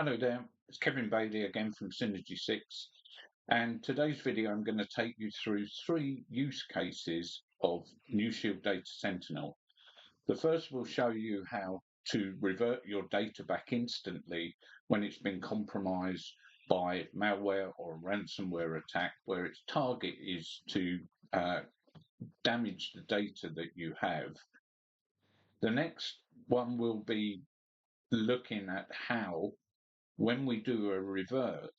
Hello there, it's Kevin Bailey again from Synergy 6, and today's video I'm going to take you through three use cases of NeuShield Data Sentinel. The first will show you how to revert your data back instantly when it's been compromised by malware or a ransomware attack where its target is to damage the data that you have. The next one will be looking at how, when we do a revert,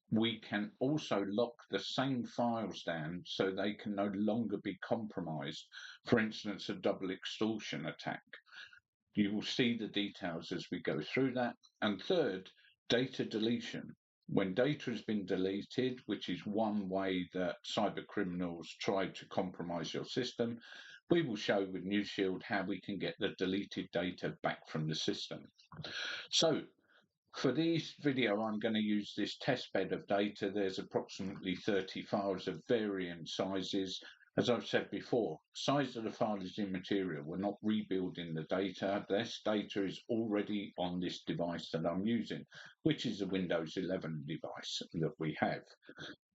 we can also lock the same files down so they can no longer be compromised. For instance, a double extortion attack. You will see the details as we go through that. And third, data deletion. When data has been deleted, which is one way that cyber criminals try to compromise your system, we will show with NeuShield how we can get the deleted data back from the system. So, for this video, I'm going to use this test bed of data. There's approximately 30 files of varying sizes. As I've said before, size of the file is immaterial. We're not rebuilding the data. This data is already on this device that I'm using, which is a Windows 11 device that we have.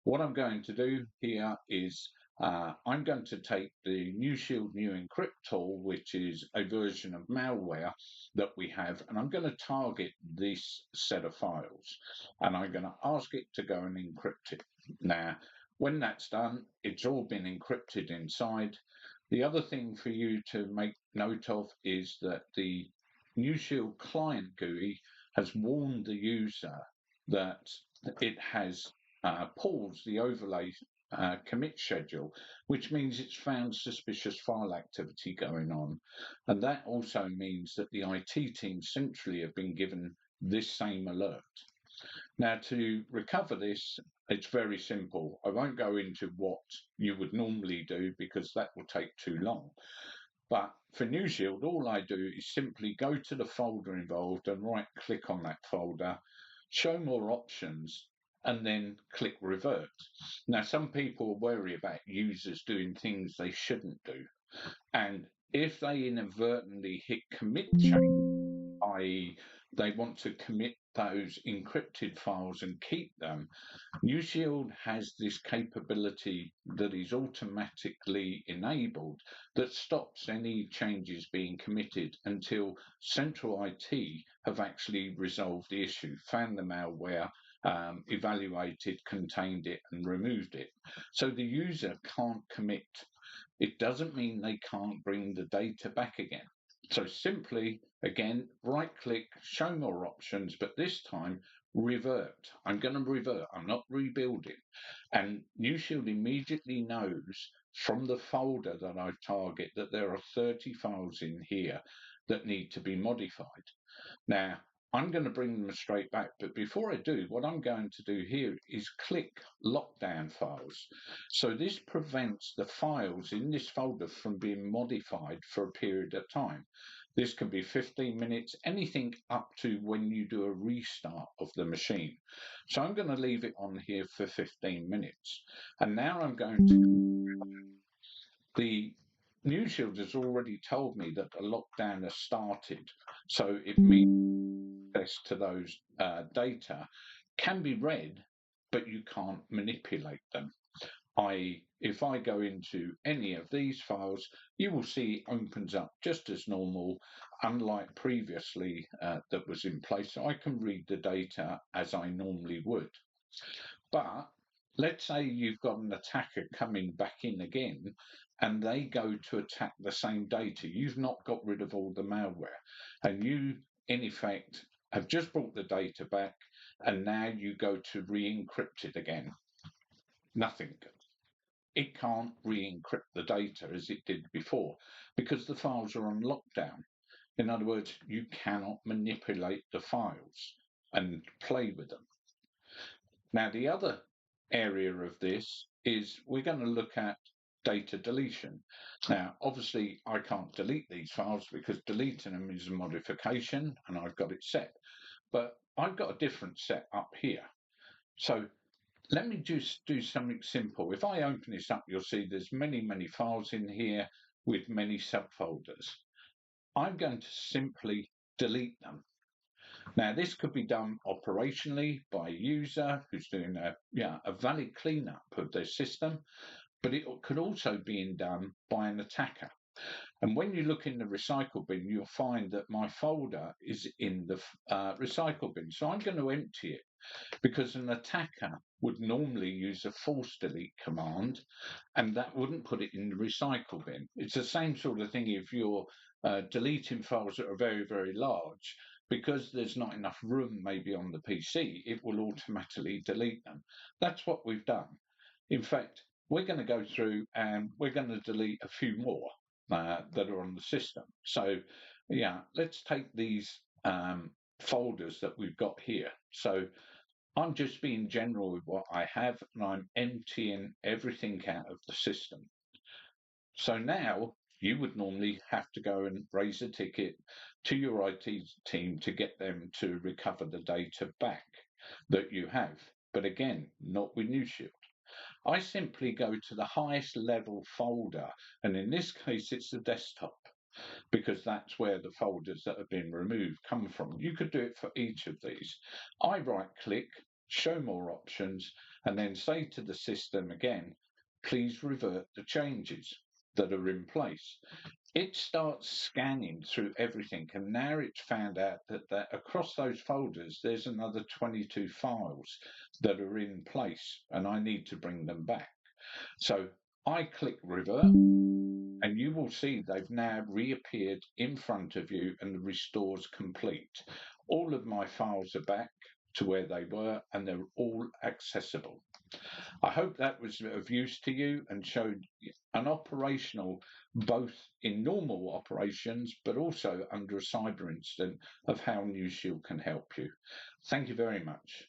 What I'm going to do here is I'm going to take the NeuShield New Encrypt tool, which is a version of malware that we have, and I'm going to target this set of files, and I'm going to ask it to go and encrypt it. Now, when that's done, it's all been encrypted inside. The other thing for you to make note of is that the NeuShield client GUI has warned the user that it has paused the overlay commit schedule, which means it's found suspicious file activity going on. And that also means that the IT team centrally have been given this same alert. Now, to recover this, it's very simple. I won't go into what you would normally do because that will take too long. But for NeuShield, all I do is simply go to the folder involved and right-click on that folder, show more options, and then click revert. Now, some people worry about users doing things they shouldn't do. And if they inadvertently hit commit change, i.e. they want to commit those encrypted files and keep them, NeuShield has this capability that is automatically enabled that stops any changes being committed until central IT have actually resolved the issue, found the malware, evaluated, contained it, and removed it. So the user can't commit. It doesn't mean they can't bring the data back again. So simply, again, right-click, show more options, but this time revert. I'm going to revert. I'm not rebuilding. And NeuShield immediately knows from the folder that I've targeted that there are 30 files in here that need to be modified. Now, I'm going to bring them straight back, but before I do, what I'm going to do here is click lockdown files. So this prevents the files in this folder from being modified for a period of time. This can be 15 minutes, anything up to when you do a restart of the machine. So I'm going to leave it on here for 15 minutes. And now I'm going to... The NeuShield has already told me that a lockdown has started, so it means access to those data can be read, but you can't manipulate them. i.e., if I go into any of these files, you will see it opens up just as normal, unlike previously that was in place. So I can read the data as I normally would. But let's say you've got an attacker coming back in again, and they go to attack the same data. You've not got rid of all the malware, and you, in effect, have just brought the data back, and now you go to re-encrypt it again. Nothing. It can't re-encrypt the data as it did before because the files are on lockdown. In other words, you cannot manipulate the files and play with them. Now, the other area of this is we're going to look at data deletion. Now, obviously, I can't delete these files because deleting them is a modification and I've got it set. But I've got a different set up here. So let me just do something simple. If I open this up, you'll see there's many files in here with many subfolders. I'm going to simply delete them. Now, this could be done operationally by a user who's doing a valid cleanup of their system, but it could also be done by an attacker. And when you look in the recycle bin, you'll find that my folder is in the recycle bin. So I'm going to empty it because an attacker would normally use a force delete command, and that wouldn't put it in the recycle bin. It's the same sort of thing if you're deleting files that are very, very large. Because there's not enough room maybe on the PC, it will automatically delete them. That's what we've done. In fact, we're going to go through and we're going to delete a few more that are on the system. So, yeah, let's take these folders that we've got here. So I'm just being general with what I have, and I'm emptying everything out of the system. So now you would normally have to go and raise a ticket to your IT team to get them to recover the data back that you have. But again, not with NeuShield. I simply go to the highest level folder, and in this case, it's the desktop, because that's where the folders that have been removed come from. You could do it for each of these. I right click, show more options, and then say to the system again, please revert the changes that are in place. It starts scanning through everything, and now it's found out that across those folders there's another 22 files that are in place, and I need to bring them back. So I click revert, and you will see they've now reappeared in front of you, and the restore's complete. All of my files are back to where they were, and they're all accessible. I hope that was of use to you and showed an operational, both in normal operations, but also under a cyber incident, of how NeuShield can help you. Thank you very much.